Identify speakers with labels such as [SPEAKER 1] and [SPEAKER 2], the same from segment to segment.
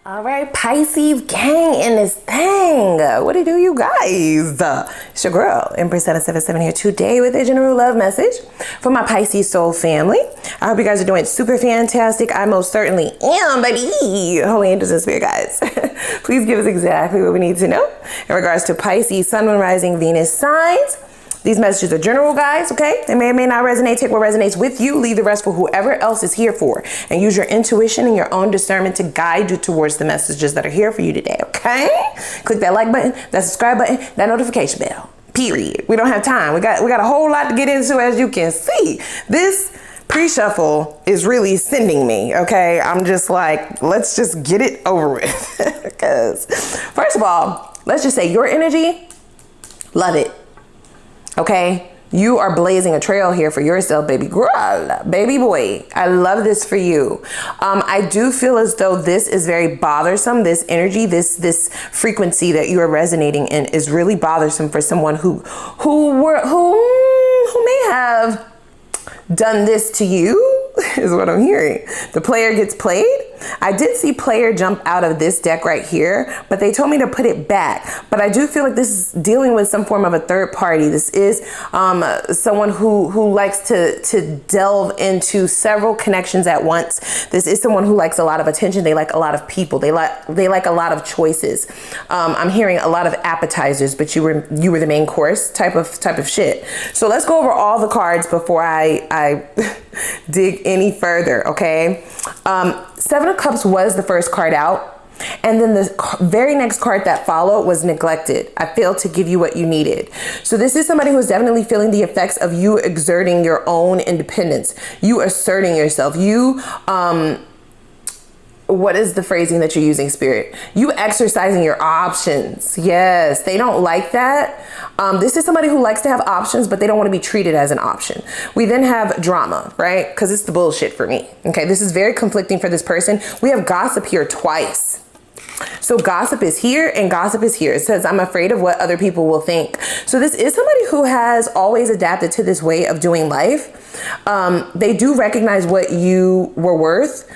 [SPEAKER 1] All right, Pisces gang in this thing. What it do, you guys? It's your girl, Empress 777 here today with a general love message for my Pisces soul family. I hope you guys are doing super fantastic. I most certainly am, baby. Holy angels and spirit guys. Please give us exactly what we need to know in regards to Pisces, Sun, Moon, Rising, Venus signs. These messages are general, guys, okay? They may or may not resonate. Take what resonates with you. Leave the rest for whoever else is here for. And use your intuition and your own discernment to guide you towards the messages that are here for you today, okay? Click that like button, that subscribe button, that notification bell, period. We don't have time. We got a whole lot to get into, as you can see. This pre-shuffle is really sending me, okay? I'm just like, let's just get it over with. Because, first of all, let's just say your energy, love it. Okay, you are blazing a trail here for yourself, baby girl, baby boy. I love this for you. I do feel as though this is very bothersome. This energy, this frequency that you are resonating in is really bothersome for someone who may have done this to you, is what I'm hearing. The player gets played. I did see player jump out of this deck right here, but they told me to put it back. But I do feel like this is dealing with some form of a third party. This is someone who likes to delve into several connections at once. This is someone who likes a lot of attention. They like a lot of people. They like a lot of choices. I'm hearing a lot of appetizers, but you were the main course type of shit. So let's go over all the cards before I dig any further, okay? Seven of Cups was the first card out, and then the very next card that followed was neglected. I failed to give you what you needed. So this is somebody who's definitely feeling the effects of you exerting your own independence, you asserting yourself, you what is the phrasing that you're using, spirit? You exercising your options. Yes, they don't like that. This is somebody who likes to have options, but they don't want to be treated as an option. We then have drama, right? Because it's the bullshit for me. Okay, this is very conflicting for this person. We have gossip here twice. So gossip is here and gossip is here. It says, I'm afraid of what other people will think. So this is somebody who has always adapted to this way of doing life. They do recognize what you were worth.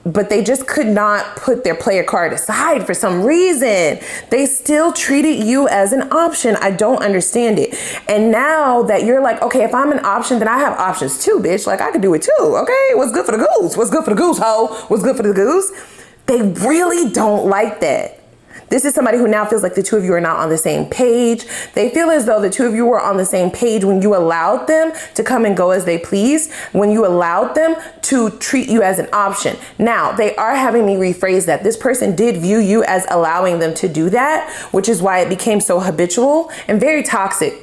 [SPEAKER 1] But they just could not put their player card aside for some reason. They still treated you as an option. I don't understand it. And now that you're like, okay, if I'm an option, then I have options too, bitch. Like, I can do it too, okay? What's good for the goose? What's good for the goose, ho? What's good for the goose? They really don't like that. This is somebody who now feels like the two of you are not on the same page. They feel as though the two of you were on the same page when you allowed them to come and go as they please, when you allowed them to treat you as an option. Now, they are having me rephrase that. This person did view you as allowing them to do that, which is why it became so habitual and very toxic.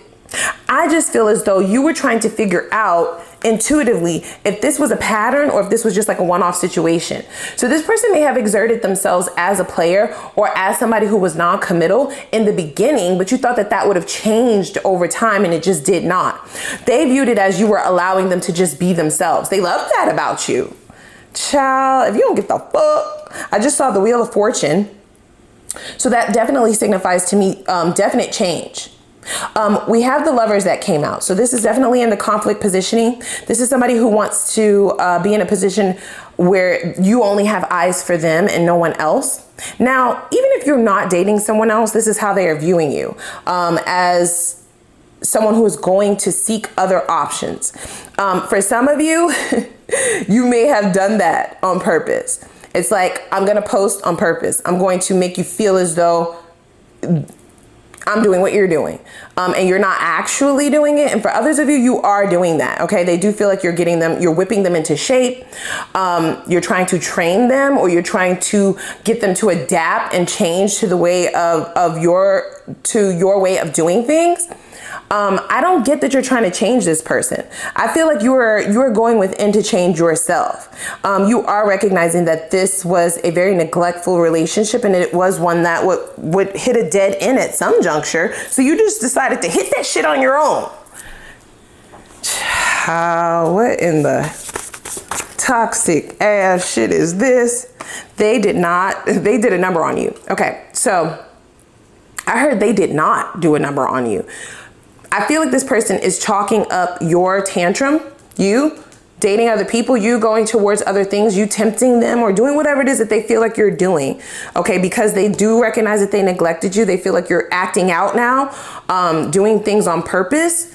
[SPEAKER 1] I just feel as though you were trying to figure out intuitively if this was a pattern or if this was just like a one-off situation. So this person may have exerted themselves as a player or as somebody who was non-committal in the beginning, but you thought that that would have changed over time, and it just did not. They viewed it as you were allowing them to just be themselves. They love that about you. Child, if you don't get the fuck. I just saw the Wheel of Fortune. So that definitely signifies to me definite change. We have the Lovers that came out. So this is definitely in the conflict positioning. This is somebody who wants to be in a position where you only have eyes for them and no one else. Now, even if you're not dating someone else, this is how they are viewing you, as someone who is going to seek other options. For some of you, you may have done that on purpose. It's like, I'm going to post on purpose. I'm going to make you feel as though I'm doing what you're doing, and you're not actually doing it. And for others of you, you are doing that. Okay, they do feel like you're getting them, you're whipping them into shape. You're trying to train them, or you're trying to get them to adapt and change to the way of your way of doing things. I don't get that you're trying to change this person. I feel like you're going within to change yourself. You are recognizing that this was a very neglectful relationship, and it was one that would hit a dead end at some juncture. So you just decided to hit that shit on your own. What in the toxic ass shit is this? They did a number on you. Okay, so I heard they did not do a number on you. I feel like this person is chalking up your tantrum, you, dating other people, you going towards other things, you tempting them or doing whatever it is that they feel like you're doing, okay? Because they do recognize that they neglected you. They feel like you're acting out now, doing things on purpose.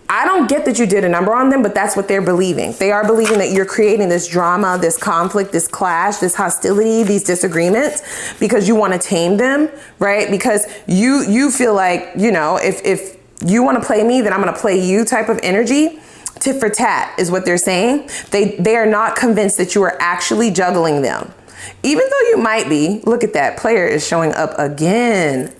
[SPEAKER 1] I don't get that you did a number on them, but that's what they're believing. They are believing that you're creating this drama, this conflict, this clash, this hostility, these disagreements because you want to tame them, right? Because you feel like, you know, if you want to play me, then I'm going to play you type of energy. Tit for tat is what they're saying. They are not convinced that you are actually juggling them. Even though you might be. Look at that. Player is showing up again.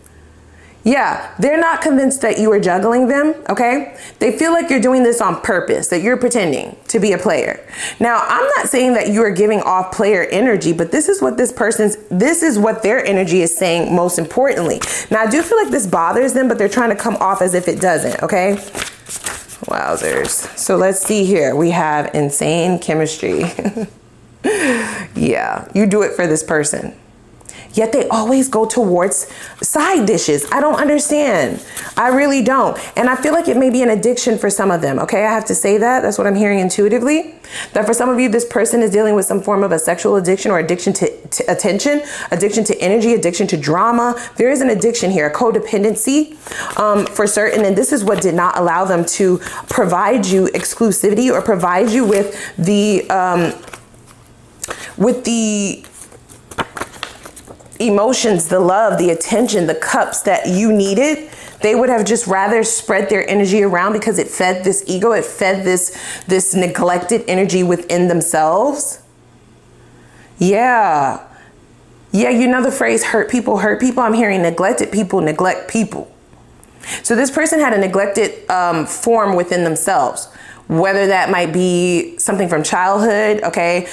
[SPEAKER 1] Yeah, they're not convinced that you are juggling them, okay? They feel like you're doing this on purpose, that you're pretending to be a player. Now, I'm not saying that you are giving off player energy, but this is what this is what their energy is saying most importantly. Now, I do feel like this bothers them, but they're trying to come off as if it doesn't, okay? Wowzers. So let's see here. We have insane chemistry. Yeah, you do it for this person. Yet they always go towards side dishes. I don't understand. I really don't. And I feel like it may be an addiction for some of them. Okay, I have to say that. That's what I'm hearing intuitively. That for some of you, this person is dealing with some form of a sexual addiction or addiction to attention, addiction to energy, addiction to drama. There is an addiction here, a codependency for certain. And this is what did not allow them to provide you exclusivity or provide you with the emotions, the love, the attention, the cups that you needed. They would have just rather spread their energy around because it fed this ego. It fed this neglected energy within themselves. Yeah. Yeah, you know the phrase hurt people hurt people. I'm hearing neglected people neglect people. So this person had a neglected form within themselves. Whether that might be something from childhood, okay?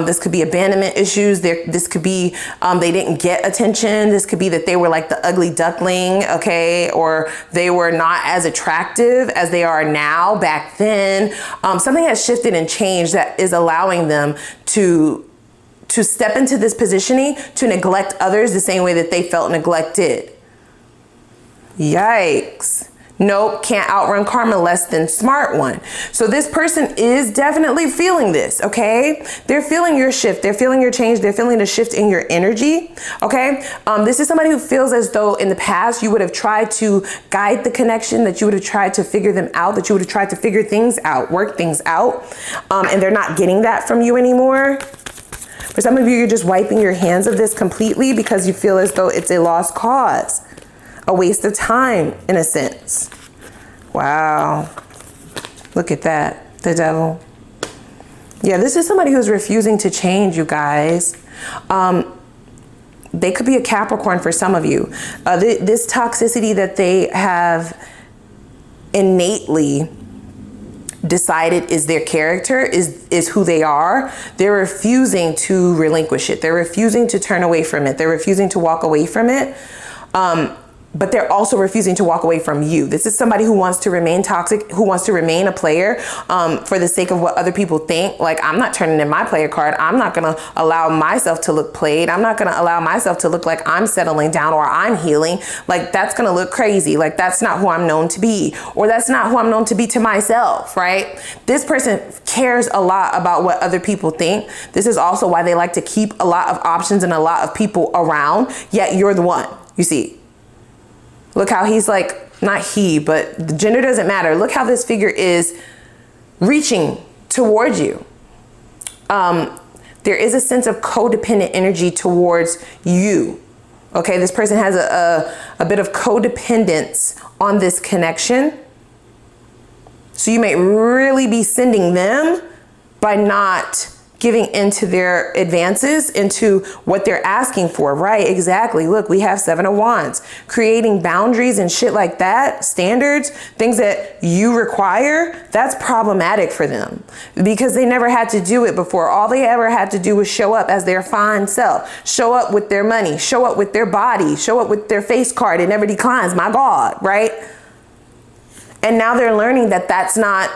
[SPEAKER 1] This could be abandonment issues. This could be they didn't get attention. This could be that they were like the ugly duckling, okay? Or they were not as attractive as they are now back then. Something has shifted and changed that is allowing them to step into this positioning to neglect others the same way that they felt neglected. Yikes. Nope, can't outrun karma, less than smart one. So this person is definitely feeling this, okay? They're feeling your shift. They're feeling your change. They're feeling the shift in your energy, okay? This is somebody who feels as though in the past you would have tried to guide the connection, that you would have tried to figure them out, that you would have tried to figure things out, work things out, and they're not getting that from you anymore. For some of you, you're just wiping your hands of this completely because you feel as though it's a lost cause. A waste of time, in a sense. Wow. Look at that. The devil. Yeah, this is somebody who's refusing to change, you guys. They could be a Capricorn for some of you. This toxicity that they have innately decided is their character, is who they are. They're refusing to relinquish it. They're refusing to turn away from it. They're refusing to walk away from it. But they're also refusing to walk away from you. This is somebody who wants to remain toxic, who wants to remain a player for the sake of what other people think. Like, I'm not turning in my player card. I'm not going to allow myself to look played. I'm not going to allow myself to look like I'm settling down or I'm healing. Like, that's going to look crazy. Like, that's not who I'm known to be, or that's not who I'm known to be to myself, right? This person cares a lot about what other people think. This is also why they like to keep a lot of options and a lot of people around, yet you're the one, you see. Look how he's like, not he, but the gender doesn't matter. Look how this figure is reaching towards you. There is a sense of codependent energy towards you. Okay, this person has a bit of codependence on this connection. So you may really be sending them by not giving into their advances, into what they're asking for, right? Exactly. Look, we have 7 of Wands. Creating boundaries and shit like that, standards, things that you require, that's problematic for them because they never had to do it before. All they ever had to do was show up as their fine self, show up with their money, show up with their body, show up with their face card. It never declines, my God, right? And now they're learning that that's not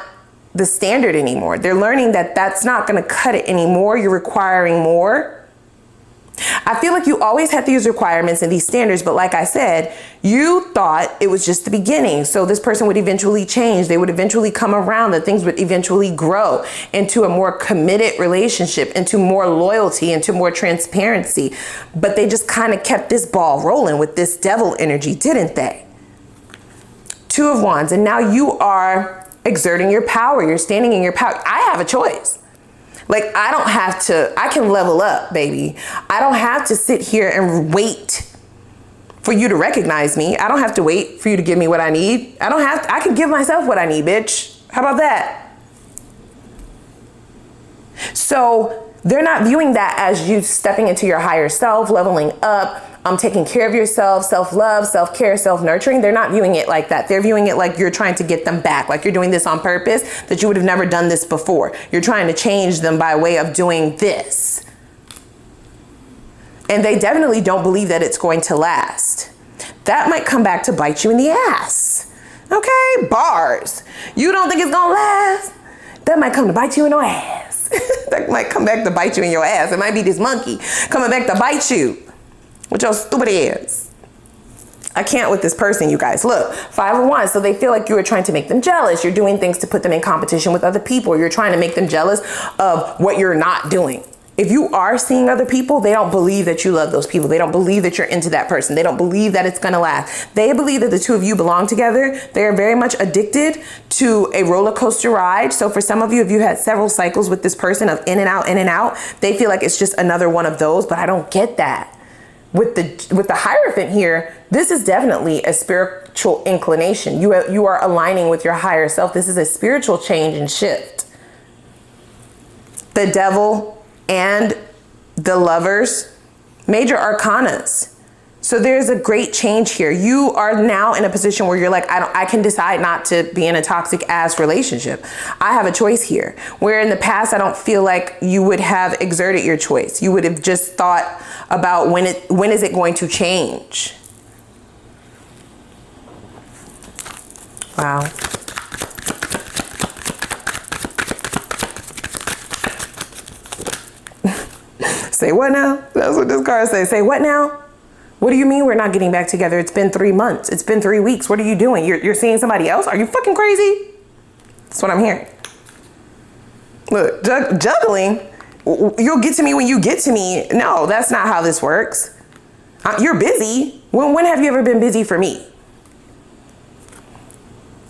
[SPEAKER 1] the standard anymore. They're learning that that's not going to cut it anymore. You're requiring more. I feel like you always had these requirements and these standards, but like I said, you thought it was just the beginning. So this person would eventually change. They would eventually come around, that things would eventually grow into a more committed relationship, into more loyalty, into more transparency. But they just kind of kept this ball rolling with this devil energy, didn't they? Two of Wands, and now you are exerting your power. You're standing in your power. I have a choice. Like, I don't have to, I can level up, baby. I don't have to sit here and wait for you to recognize me. I don't have to wait for you to give me what I need. I can give myself what I need, bitch. How about that? So they're not viewing that as you stepping into your higher self, leveling up, taking care of yourself, self-love, self-care, self-nurturing. They're not viewing it like that. They're viewing it like you're trying to get them back, like you're doing this on purpose, that you would have never done this before. You're trying to change them by way of doing this. And they definitely don't believe that it's going to last. That might come back to bite you in the ass. Okay, bars. You don't think it's gonna last? That might come to bite you in your ass. That might come back to bite you in your ass. It might be this monkey coming back to bite you with your stupid ass. I can't with this person, you guys. Look, 5 of Wands. So they feel like you are trying to make them jealous. You're doing things to put them in competition with other people. You're trying to make them jealous of what you're not doing. If you are seeing other people, they don't believe that you love those people. They don't believe that you're into that person. They don't believe that it's gonna last. They believe that the two of you belong together. They are very much addicted to a roller coaster ride. So for some of you, if you had several cycles with this person of in and out, they feel like it's just another one of those, but I don't get that. With the Hierophant here, this is definitely a spiritual inclination. You are aligning with your higher self. This is a spiritual change and shift. The Devil and the Lovers, major arcanas. So there's a great change here. You are now in a position where you're like, I can decide not to be in a toxic ass relationship. I have a choice here. Where in the past, I don't feel like you would have exerted your choice. You would have just thought about when is it going to change? Wow. Say what now? That's what this card says. Say what now? What do you mean we're not getting back together? It's been 3 months. It's been 3 weeks. What are you doing? You're seeing somebody else? Are you fucking crazy? That's what I'm hearing. Look, juggling. You'll get to me when you get to me. No, that's not how this works. You're busy. When have you ever been busy for me?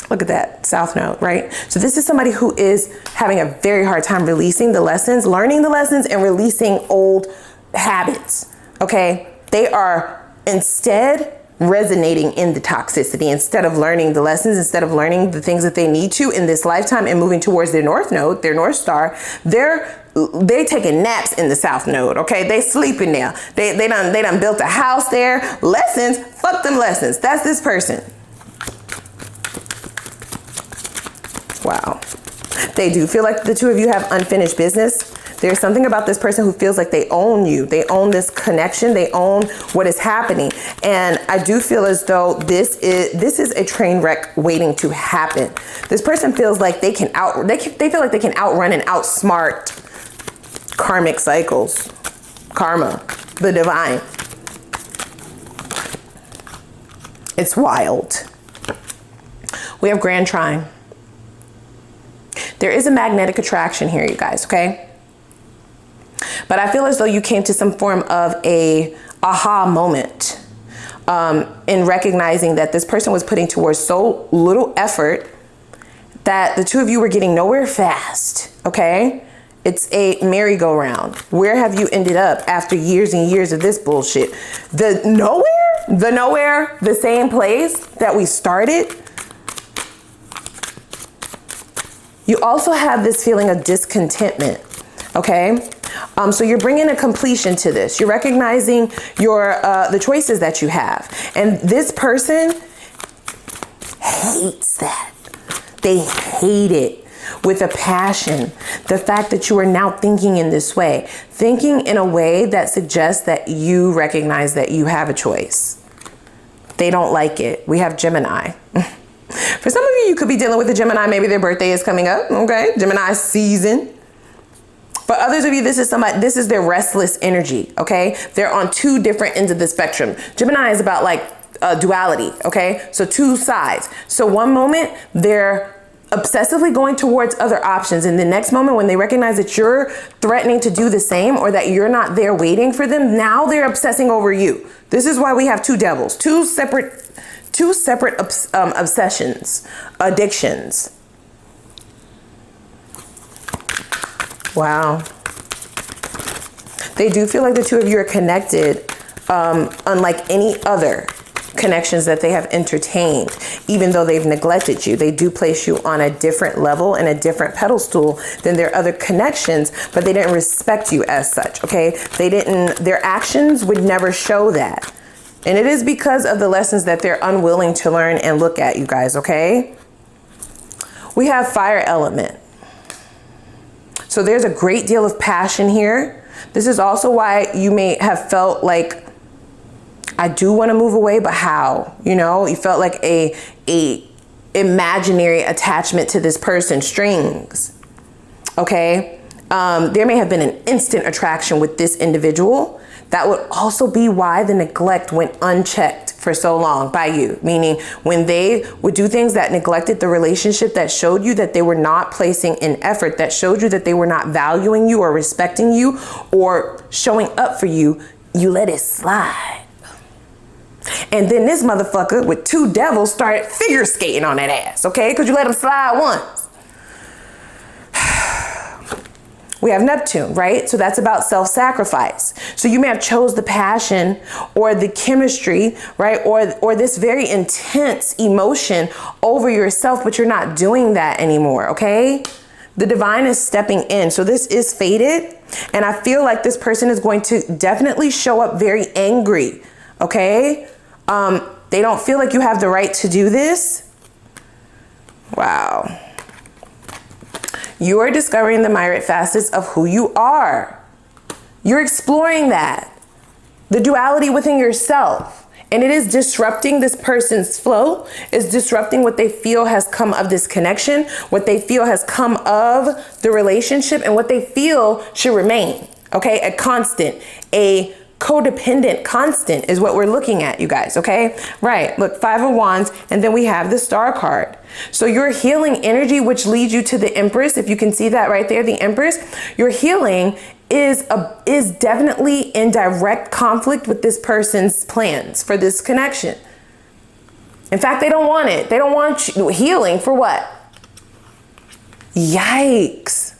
[SPEAKER 1] Look at that, South Node, right? So this is somebody who is having a very hard time releasing the lessons, learning the lessons, and releasing old habits, okay? They are instead resonating in the toxicity instead of learning the lessons, instead of learning the things that they need to in this lifetime and moving towards their North Node, their North Star. They taking naps in the South Node, okay? They sleeping there. They done built a house there. Lessons, fuck them lessons. That's this person. Wow. They do feel like the two of you have unfinished business. There's something about this person who feels like they own you. They own this connection. They own what is happening. And I do feel as though this is a train wreck waiting to happen. This person feels like they feel like they can outrun and outsmart karmic cycles, karma, the divine. It's wild. We have Grand Trine. There is a magnetic attraction here, you guys, okay? But I feel as though you came to some form of a aha moment in recognizing that this person was putting towards so little effort that the two of you were getting nowhere fast, okay? It's a merry-go-round. Where have you ended up after years and years of this bullshit? The nowhere, the same place that we started. You also have this feeling of discontentment, okay? So you're bringing a completion to this. You're recognizing the choices that you have. And this person hates that. They hate it with a passion. The fact that you are now thinking in this way. Thinking in a way that suggests that you recognize that you have a choice. They don't like it. We have Gemini. For some of you, you could be dealing with a Gemini. Maybe their birthday is coming up, okay? Gemini season. For others of you, this is their restless energy, okay? They're on two different ends of the spectrum. Gemini is about like duality, okay? So two sides. So one moment they're obsessively going towards other options, and the next moment when they recognize that you're threatening to do the same or that you're not there waiting for them, now they're obsessing over you. This is why we have two devils, two separate obsessions, addictions. Wow. They do feel like the two of you are connected, unlike any other connections that they have entertained. Even though they've neglected you, they do place you on a different level and a different pedestal than their other connections, but they didn't respect you as such, okay? Their actions would never show that. And it is because of the lessons that they're unwilling to learn and look at, you guys, okay? We have fire element. So there's a great deal of passion here. This is also why you may have felt like, I do want to move away, but how? You know, you felt like a imaginary attachment to this person, strings. Okay. There may have been an instant attraction with this individual. That would also be why the neglect went unchecked for so long by you. Meaning when they would do things that neglected the relationship, that showed you that they were not placing in effort, that showed you that they were not valuing you or respecting you or showing up for you, you let it slide. And then this motherfucker with two devils started figure skating on that ass, okay? Because you let him slide once. We have Neptune, right? So that's about self-sacrifice. So you may have chose the passion or the chemistry, right? Or this very intense emotion over yourself, but you're not doing that anymore, okay? The divine is stepping in. So this is fated. And I feel like this person is going to definitely show up very angry, okay? They don't feel like you have the right to do this. Wow. You are discovering the myriad facets of who you are. You're exploring that. The duality within yourself. And it is disrupting this person's flow. It's disrupting what they feel has come of this connection, what they feel has come of the relationship, and what they feel should remain. Okay, a constant, a codependent constant is what we're looking at, you guys, okay? Right, look, 5 of Wands, and then we have the Star card. So your healing energy, which leads you to the Empress, if you can see that right there, the Empress, your healing is definitely in direct conflict with this person's plans for this connection. In fact, they don't want it. They don't want you healing for what? Yikes.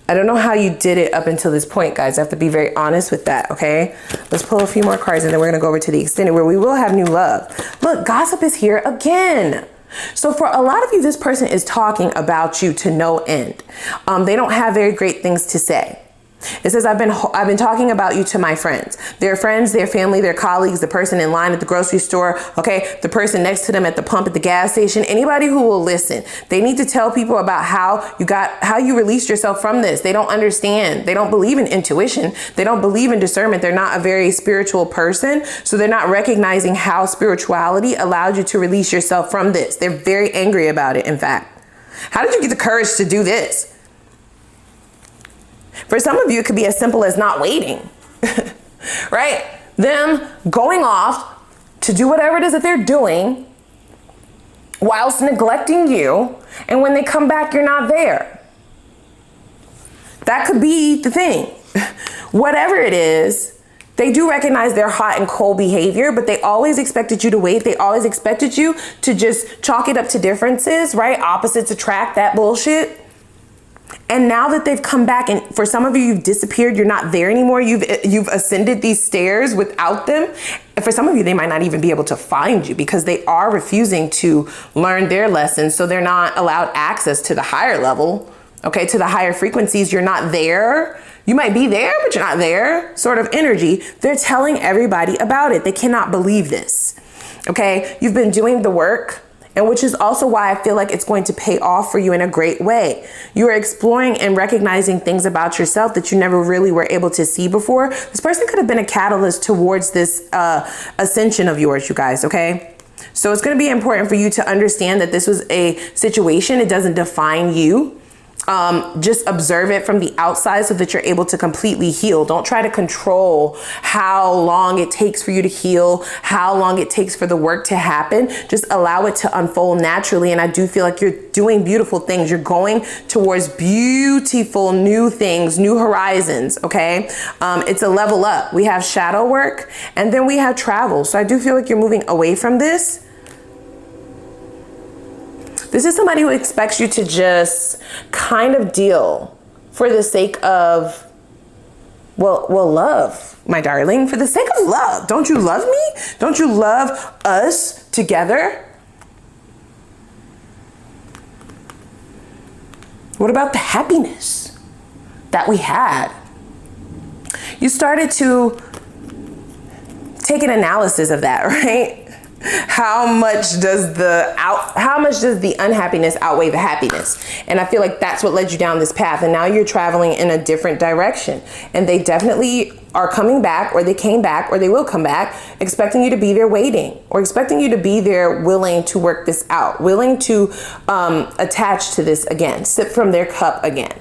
[SPEAKER 1] I don't know how you did it up until this point, guys. I have to be very honest with that, okay? Let's pull a few more cards and then we're gonna go over to the extended where we will have new love. Look, gossip is here again. So for a lot of you, this person is talking about you to no end. They don't have very great things to say. It says, I've been talking about you to my friends, their family, their colleagues, the person in line at the grocery store, okay, the person next to them at the pump at the gas station, anybody who will listen. They need to tell people about how you released yourself from this. They don't understand. They don't believe in intuition. They don't believe in discernment. They're not a very spiritual person. So they're not recognizing how spirituality allowed you to release yourself from this. They're very angry about it, in fact. How did you get the courage to do this? For some of you, it could be as simple as not waiting, right? Them going off to do whatever it is that they're doing whilst neglecting you. And when they come back, you're not there. That could be the thing. Whatever it is, they do recognize their hot and cold behavior, but they always expected you to wait. They always expected you to just chalk it up to differences, right? Opposites attract, that bullshit. And now that they've come back, and for some of you, you've disappeared, you're not there anymore. You've ascended these stairs without them. And for some of you, they might not even be able to find you because they are refusing to learn their lessons. So they're not allowed access to the higher level, okay, to the higher frequencies. You're not there. You might be there, but you're not there, sort of energy. They're telling everybody about it. They cannot believe this, okay? You've been doing the work. And which is also why I feel like it's going to pay off for you in a great way. You are exploring and recognizing things about yourself that you never really were able to see before. This person could have been a catalyst towards this ascension of yours, you guys, okay? So it's going to be important for you to understand that this was a situation. It doesn't define you. Just observe it from the outside so that you're able to completely heal. Don't try to control how long it takes for you to heal, how long it takes for the work to happen. Just allow it to unfold naturally. And I do feel like you're doing beautiful things. You're going towards beautiful new things, new horizons. Okay. It's a level up. We have shadow work and then we have travel. So I do feel like you're moving away from this. This is somebody who expects you to just kind of deal for the sake of, well, love, my darling, for the sake of love. Don't you love me? Don't you love us together? What about the happiness that we had? You started to take an analysis of that, right? How much does the unhappiness outweigh the happiness? And I feel like that's what led you down this path. And now you're traveling in a different direction. And they definitely are coming back, or they came back, or they will come back, expecting you to be there waiting, or expecting you to be there willing to work this out, willing to attach to this again, sip from their cup again.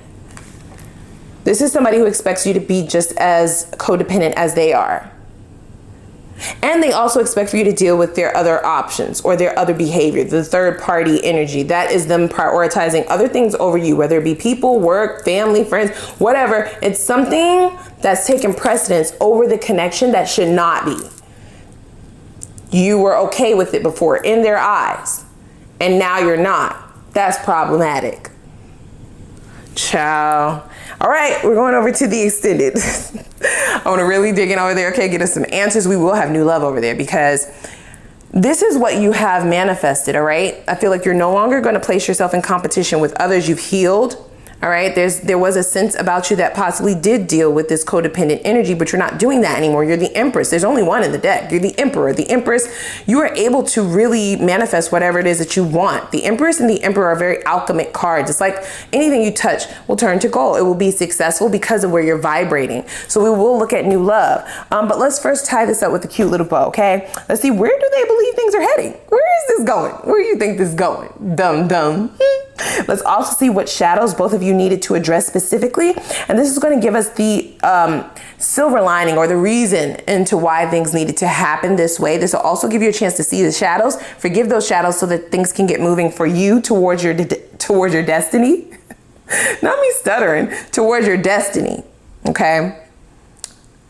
[SPEAKER 1] This is somebody who expects you to be just as codependent as they are. And they also expect for you to deal with their other options or their other behavior, the third party energy. That is them prioritizing other things over you, whether it be people, work, family, friends, whatever. It's something that's taken precedence over the connection that should not be. You were okay with it before in their eyes, and now you're not. That's problematic. Ciao. All right, we're going over to the extended. I want to really dig in over there. Okay, get us some answers. We will have new love over there because this is what you have manifested. All right. I feel like you're no longer going to place yourself in competition with others. You've healed. All right. There was a sense about you that possibly did deal with this codependent energy, but you're not doing that anymore. You're the Empress. There's only one in the deck. You're the Emperor, the Empress. You are able to really manifest whatever it is that you want. The Empress and the Emperor are very alchemic cards. It's like anything you touch will turn to gold. It will be successful because of where you're vibrating. So we will look at new love. But let's first tie this up with a cute little bow. Okay. Let's see, where do they believe things are heading? Where is this going? Where do you think this is going? Dumb. Let's also see what shadows both of you needed to address specifically. And this is going to give us the silver lining or the reason into why things needed to happen this way. This will also give you a chance to see the shadows, forgive those shadows so that things can get moving for you towards your destiny. Not me stuttering, towards your destiny. Okay.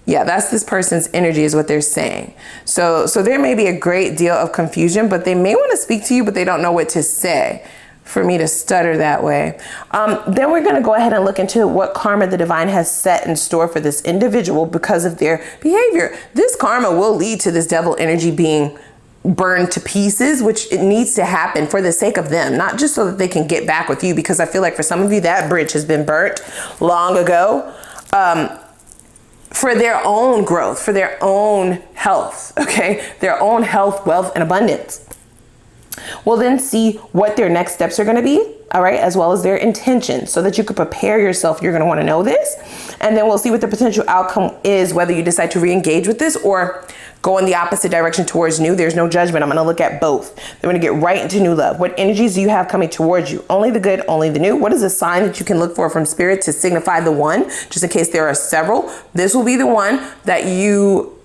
[SPEAKER 1] Yeah, that's this person's energy is what they're saying. So there may be a great deal of confusion, but they may want to speak to you, but they don't know what to say. For me to stutter that way. Then we're going to go ahead and look into what karma the divine has set in store for this individual because of their behavior. This karma will lead to this devil energy being burned to pieces, which it needs to happen for the sake of them, not just so that they can get back with you, because I feel like for some of you that bridge has been burnt long ago. For their own growth, for their own health, okay? Their own health, wealth, and abundance. We'll then see what their next steps are going to be, all right, as well as their intentions so that you can prepare yourself. You're going to want to know this. And then we'll see what the potential outcome is, whether you decide to re-engage with this or go in the opposite direction towards new. There's no judgment. I'm going to look at both. Then we're going to get right into new love. What energies do you have coming towards you? Only the good, only the new. What is a sign that you can look for from spirit to signify the one, just in case there are several? This will be the one that you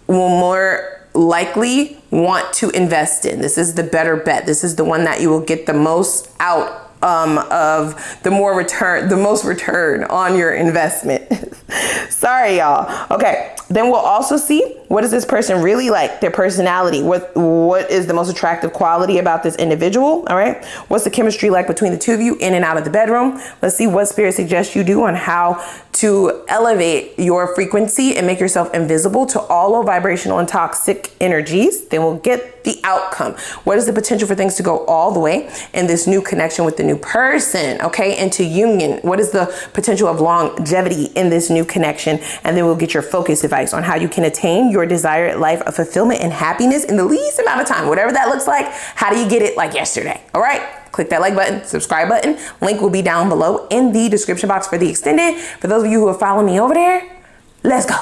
[SPEAKER 1] will more likely want to invest in. This is the better bet. This is the one that you will get the most out of, the most return on your investment. Sorry, y'all. Okay. Then we'll also see, what is this person really like? Their personality. What is the most attractive quality about this individual? All right. What's the chemistry like between the two of you in and out of the bedroom? Let's see what spirit suggests you do on how to elevate your frequency and make yourself invisible to all low vibrational and toxic energies. Then we'll get the outcome. What is the potential for things to go all the way in this new connection with the new person? Okay. Into union. What is the potential of longevity in this new connection? And then we'll get your focus advice on how you can attain your desired life of fulfillment and happiness in the least amount of time, whatever that looks like. How do you get it like yesterday? All right. Click that like button, subscribe button. Link will be down below in the description box for the extended. For those of you who are following me over there, let's go.